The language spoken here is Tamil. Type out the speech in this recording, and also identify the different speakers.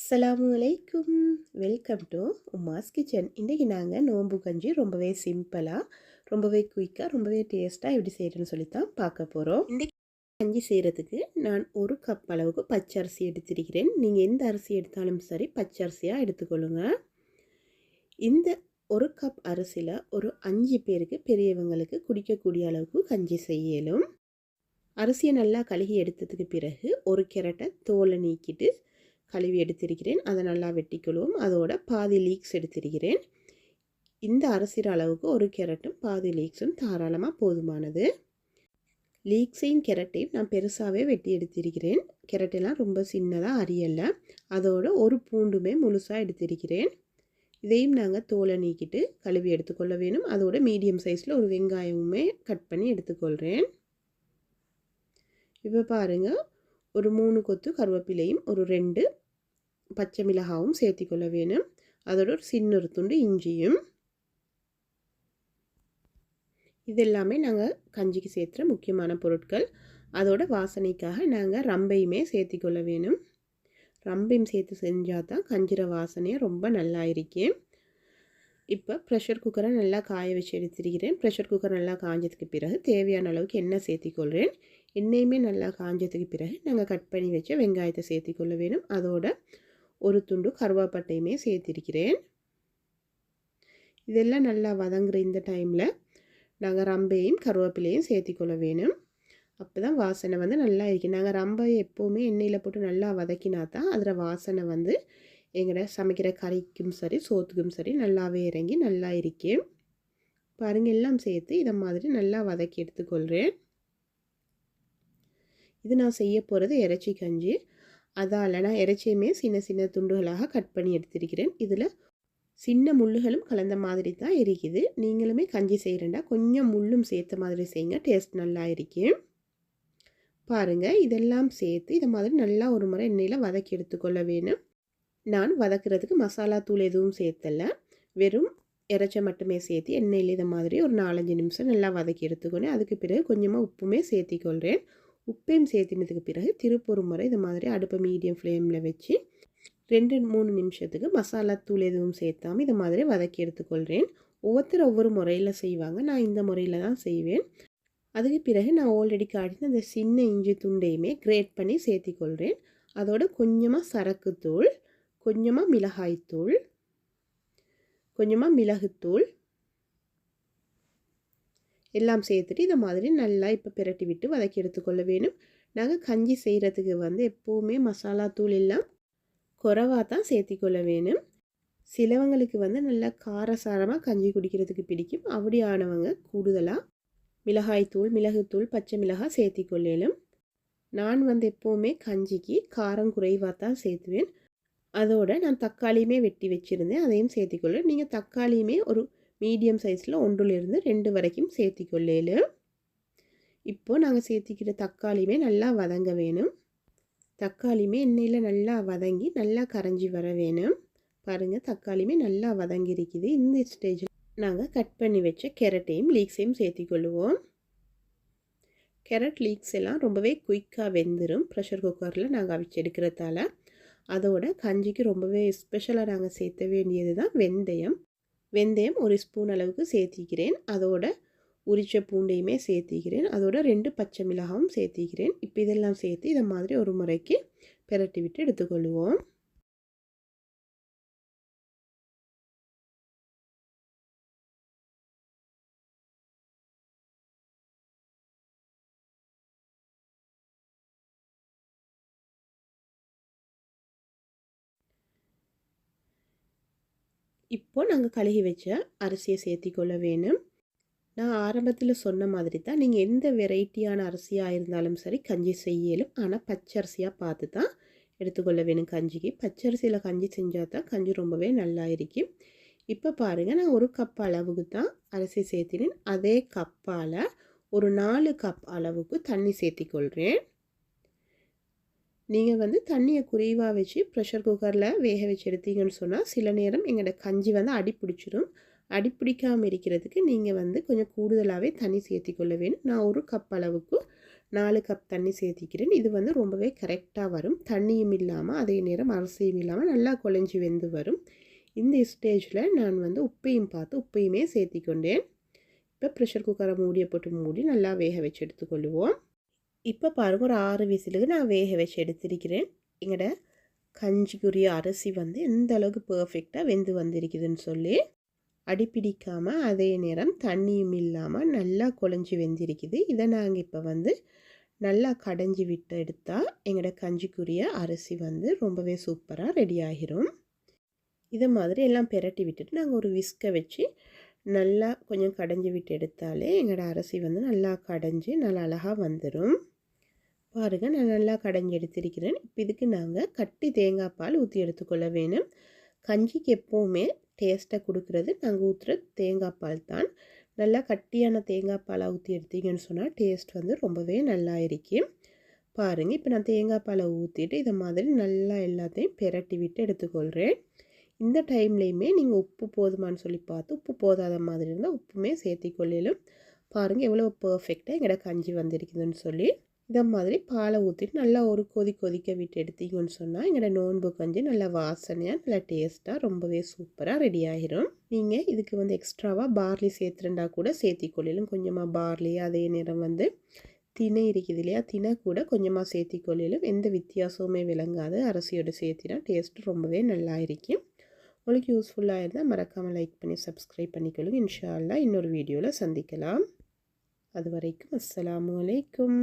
Speaker 1: அஸ்ஸலாமு அலைக்கும். Welcome to Uma's kitchen. இன்றைக்கி நாங்கள் நோம்பு கஞ்சி ரொம்பவே சிம்பிளாக, ரொம்பவே குயிக்காக, ரொம்பவே டேஸ்ட்டாக எப்படி செய்கிறேன்னு சொல்லித்தான் பார்க்க போகிறோம். இன்றைக்கி கஞ்சி செய்கிறதுக்கு நான் ஒரு கப் அளவுக்கு பச்சரிசி எடுத்திருக்கிறேன். நீங்கள் எந்த அரிசி எடுத்தாலும் சரி பச்சரிசியாக எடுத்துக்கொள்ளுங்க. இந்த ஒரு கப் அரிசியில் ஒரு 5 பேருக்கு பெரியவங்களுக்கு குடிக்கக்கூடிய அளவுக்கு கஞ்சி செய்யலும். அரிசியை நல்லா கழுகி எடுத்ததுக்கு பிறகு ஒரு கேரட்டை தோலை நீக்கிட்டு கழுவி எடுத்திருக்கிறேன். அதை நல்லா வெட்டிக்கொள்வோம். அதோட பாதி லீக்ஸ் எடுத்திருக்கிறேன். இந்த அரிசிற அளவுக்கு ஒரு கேரட்டும் பாதி லீக்ஸும் தாராளமாக போதுமானது. லீக்ஸையும் கேரட்டையும் நான் பெருசாகவே வெட்டி எடுத்திருக்கிறேன். கேரட்டெல்லாம் ரொம்ப சின்னதாக அரியலை. அதோட ஒரு பூண்டுமே முழுசாக எடுத்திருக்கிறேன். இதையும் நாங்கள் தோலை நீக்கிட்டு கழுவி எடுத்துக்கொள்ள வேணும். அதோட மீடியம் சைஸில் ஒரு வெங்காயமுமே கட் பண்ணி எடுத்துக்கொள்கிறேன். இப்போ பாருங்கள், ஒரு 3 கொத்து கருவேப்பிலையும் ஒரு 2 பச்சை மிளகாவும் சேர்த்திக்கொள்ள வேணும். அதோட ஒரு சின்ன ஒரு துண்டு இஞ்சியும். இதெல்லாமே நாங்கள் கஞ்சிக்கு சேர்த்துற முக்கியமான பொருட்கள். அதோட வாசனைக்காக நாங்கள் ரம்பையுமே சேர்த்திக்கொள்ள வேணும். ரம்பையும் சேர்த்து செஞ்சால் தான் கஞ்சிர வாசனையை ரொம்ப நல்லா இருக்கும். இப்போ ப்ரெஷர் குக்கரை நல்லா காய வச்சு எடுத்திருக்கிறேன். ப்ரெஷர் குக்கர் நல்லா காஞ்சதுக்கு பிறகு தேவையான அளவுக்கு எண்ணெய் சேர்த்திக்கொள்கிறேன். எண்ணெயுமே நல்லா காஞ்சதுக்கு பிறகு நாங்கள் கட் பண்ணி வச்ச வெங்காயத்தை சேர்த்திக்கொள்ள வேணும். அதோட ஒரு துண்டு கருவேப்பட்டையுமே சேர்த்திருக்கிறேன். இதெல்லாம் நல்லா வதங்குற இந்த டைமில் நாங்கள் ரம்பையும் கருவேப்பிலையும் சேர்த்திக்கொள்ள வேணும். அப்போ தான் வாசனை வந்து நல்லா இருக்கும். நாங்கள் ரம்பையை எப்போவுமே எண்ணெயில் போட்டு நல்லா வதக்கினா தான் அதில் வாசனை வந்து எங்களோட சமைக்கிற கறிக்கும் சரி சோத்துக்கும் சரி நல்லாவே இறங்கி நல்லா இருக்கும். பாருங்கள், எல்லாம் சேர்த்து இதை மாதிரி நல்லா வதக்கி எடுத்துக்கொள்கிறேன். இது நான் செய்ய போகிறது இறைச்சி கஞ்சி. அதால் நான் இறைச்சியுமே சின்ன சின்ன துண்டுகளாக கட் பண்ணி எடுத்திருக்கிறேன். இதில் சின்ன முள்ளுகளும் கலந்த மாதிரி தான் இருக்குது. நீங்களுமே கஞ்சி செய்கிறேன்டா கொஞ்சம் முள்ளும் சேர்த்த மாதிரி செய்யுங்க, டேஸ்ட் நல்லா இருக்கும். பாருங்கள், இதெல்லாம் சேர்த்து இதை மாதிரி நல்லா ஒரு முறை எண்ணெயில் வதக்கி எடுத்துக்கொள்ள வேணும். நான் வதக்கிறதுக்கு மசாலா தூள் எதுவும் சேர்த்தல, வெறும் இறைச்சை மட்டுமே சேர்த்து எண்ணெயில் இதை மாதிரி ஒரு 4-5 நிமிஷம் நல்லா வதக்கி எடுத்துக்கொண்டேன். அதுக்கு பிறகு கொஞ்சமாக உப்புமே சேர்த்திக்கொள்கிறேன். உப்பையும் சேர்த்தினதுக்கு பிறகு திருப்பொரு முறை இது மாதிரி அடுப்பை மீடியம் ஃப்ளேமில் வச்சு 2-3 நிமிஷத்துக்கு மசாலா தூள் எதுவும் சேர்த்தாமல் இதை மாதிரி வதக்கி எடுத்துக்கொள்கிறேன். ஒவ்வொருத்தர் ஒவ்வொரு முறையில் செய்வாங்க, நான் இந்த முறையில் தான் செய்வேன். அதுக்கு பிறகு நான் ஆல்ரெடி காட்டின அந்த சின்ன இஞ்சி துண்டையுமே கிரேட் பண்ணி சேர்த்திக்கொள்கிறேன். அதோட கொஞ்சமாக சரக்குத்தூள், கொஞ்சமாக மிளகாய்த்தூள், கொஞ்சமாக மிளகுத்தூள் எல்லாம் சேர்த்துட்டு இதை மாதிரி நல்லா இப்போ பிரட்டி விட்டு வதக்கி எடுத்துக்கொள்ள வேணும். நாங்கள் கஞ்சி செய்கிறதுக்கு வந்து எப்போவுமே மசாலா தூள் எல்லாம் குறைவாக தான் சேர்த்திக்கொள்ள வேணும். சிலவங்களுக்கு வந்து நல்லா காரசாரமாக கஞ்சி குடிக்கிறதுக்கு பிடிக்கும். அப்படியானவங்க கூடுதலாக மிளகாய்த்தூள், மிளகுத்தூள், பச்சை மிளகாய் சேர்த்திக்கொள்ளலும். நான் வந்து எப்போவுமே கஞ்சிக்கு காரம் குறைவாக தான் சேர்த்துவேன். அதோட நான் தக்காளியுமே வெட்டி வச்சுருந்தேன், அதையும் சேர்த்திக்கொள்ள. நீங்கள் தக்காளியுமே ஒரு மீடியம் சைஸில் 1-2 வரைக்கும் சேர்த்திக்கொள்ளலும். இப்போது நாங்கள் சேர்த்திக்கிற தக்காளியுமே நல்லா வதங்க வேணும். தக்காளியுமே எண்ணெயில் நல்லா வதங்கி நல்லா கரைஞ்சி வர வேணும். பாருங்கள், தக்காளியுமே நல்லா வதங்கி இருக்குது. இந்த ஸ்டேஜில் நாங்கள் கட் பண்ணி வச்ச கேரட்டையும் லீக்ஸையும் சேர்த்திக்கொள்ளுவோம். கேரட் லீக்ஸ் எல்லாம் ரொம்பவே குயிக்காக வெந்துடும் ப்ரெஷர் குக்கரில் நாங்கள் அவிச்சு எடுக்கிறதால. அதோட கஞ்சிக்கு ரொம்பவே ஸ்பெஷலாக நாங்கள் சேர்த்த வேண்டியது தான் வெந்தயம். வெந்தயம் 1 ஸ்பூன் அளவுக்கு சேர்த்திக்கிறேன். அதோட உரிச்ச பூண்டையுமே சேர்த்திக்கிறேன். அதோட 2 பச்சை மிளகாயும் சேர்த்திக்கிறேன். இப்போ இதெல்லாம் சேர்த்து இதை மாதிரி ஒரு முறைக்கு பிரட்டி விட்டு எடுத்துக்கொள்வோம். இப்போ நாங்கள் கழுகி வச்ச அரிசியை சேர்த்திக்கொள்ள வேணும். நான் ஆரம்பத்தில் சொன்ன மாதிரி தான் நீங்கள் எந்த வெரைட்டியான அரிசியாக இருந்தாலும் சரி கஞ்சி செய்யலும். ஆனால் பச்சரிசியாக பார்த்து தான் எடுத்துக்கொள்ள வேணும் கஞ்சிக்கு. பச்சரிசியில் கஞ்சி செஞ்சால் தான் கஞ்சி ரொம்பவே நல்லா இருக்கும். இப்போ பாருங்கள், நான் 1 கப் அளவுக்கு தான் அரிசி சேர்த்தினேன். அதே கப்பால் ஒரு 4 கப் அளவுக்கு தண்ணி சேர்த்திக்கொள்கிறேன். நீங்கள் வந்து தண்ணியை குறைவாக வச்சு ப்ரெஷர் குக்கரில் வேக வச்சு எடுத்தீங்கன்னு சொன்னால் சில நேரம் எங்களோட கஞ்சி வந்து அடி பிடிச்சிடும். அடி பிடிக்காமல் இருக்கிறதுக்கு நீங்கள் வந்து கொஞ்சம் கூடுதலாகவே தண்ணி சேர்த்திக்கொள்ள வேணும். நான் 1 கப் அளவுக்கு 4 கப் தண்ணி சேர்த்திக்கிறேன். இது வந்து ரொம்பவே கரெக்டாக வரும். தண்ணியும் இல்லாமல் அதே நேரம் அரிசியும் இல்லாமல் நல்லா குழஞ்சி வெந்து வரும். இந்த ஸ்டேஜில் நான் வந்து உப்பையும் பார்த்து உப்பையுமே சேர்த்திக்கொண்டேன். இப்போ ப்ரெஷர் குக்கரை மூடியை போட்டு மூடி நல்லா வேக வச்சு எடுத்துக்கொள்ளுவோம். இப்போ பாருங்கள், ஒரு 6 விசிலுக்கு நான் வேக வச்சு எடுத்திருக்கிறேன். எங்களோட கஞ்சிக்குரிய அரிசி வந்து எந்த அளவுக்கு பர்ஃபெக்டாக வெந்து வந்திருக்குதுன்னு சொல்லி. அடிப்பிடிக்காமல் அதே நேரம் தண்ணியும் இல்லாமல் நல்லா குழஞ்சி வெந்திருக்குது. இதை நாங்கள் இப்போ வந்து நல்லா கடைஞ்சி விட்டு எடுத்தால் எங்களோட கஞ்சிக்குரிய அரிசி வந்து ரொம்பவே சூப்பராக ரெடி ஆகிரும். இதை மாதிரி எல்லாம் பெரட்டி விட்டுட்டு நாங்கள் ஒரு விஸ்கை வச்சு நல்லா கொஞ்சம் கடைஞ்சி விட்டு எடுத்தாலே எங்களோட அரிசி வந்து நல்லா கடைஞ்சி நல்லா அழகாக வந்துடும். பாருங்கள், நான் நல்லா கடைஞ்சி எடுத்திருக்கிறேன். இப்போ இதுக்கு நாங்கள் கட்டி தேங்காய் பால் ஊற்றி எடுத்துக்கொள்ள வேணும். கஞ்சிக்கு எப்போவுமே டேஸ்ட்டை கொடுக்குறது நாங்கள் ஊற்றுற தேங்காய் பால் தான். நல்லா கட்டியான தேங்காய் பாலாக ஊற்றி எடுத்தீங்கன்னு சொன்னால் டேஸ்ட் வந்து ரொம்பவே நல்லா இருக்கும். பாருங்கள், இப்போ நான் தேங்காய் பாலை ஊற்றிட்டு இதை மாதிரி நல்லா எல்லாத்தையும் பெரட்டி விட்டு எடுத்துக்கொள்கிறேன். இந்த டைம்லேயுமே நீங்கள் உப்பு போதுமான்னு சொல்லி பார்த்து உப்பு போதாத மாதிரி இருந்தால் உப்புமே சேர்த்திக்கொள்ளும். பாருங்கள் எவ்வளோ பர்ஃபெக்டாக எங்களோட கஞ்சி வந்திருக்குதுன்னு சொல்லி. இதை மாதிரி பாலை ஊற்றிட்டு நல்லா ஒரு கொதிக்க விட்டு எடுத்தீங்கன்னு சொன்னால் எங்களோட நோன்பு கஞ்சி நல்லா வாசனையாக நல்லா டேஸ்ட்டாக ரொம்பவே சூப்பராக ரெடி ஆகிரும். நீங்கள் இதுக்கு வந்து எக்ஸ்ட்ராவாக பார்லி சேர்த்துருந்தா கூட சேர்த்திக்கொள்ளும். கொஞ்சமாக பார்லி, அதே நேரம் வந்து திணை இருக்குது இல்லையா, திணை கூட கொஞ்சமாக சேர்த்திக்கொள்ளும். எந்த வித்தியாசமுமே விளங்காது. அரிசியோடு சேர்த்தினா டேஸ்ட்டு ரொம்பவே நல்லா இருக்கும். உங்களுக்கு யூஸ்ஃபுல்லாக இருந்தால் மறக்காமல் லைக் பண்ணி சப்ஸ்கிரைப் பண்ணிக்கொள்ளுங்க. இன்ஷா அல்லாஹ் இன்னொரு வீடியோவில் சந்திக்கலாம். அது வரைக்கும் அஸ்ஸலாமு அலைக்கும்.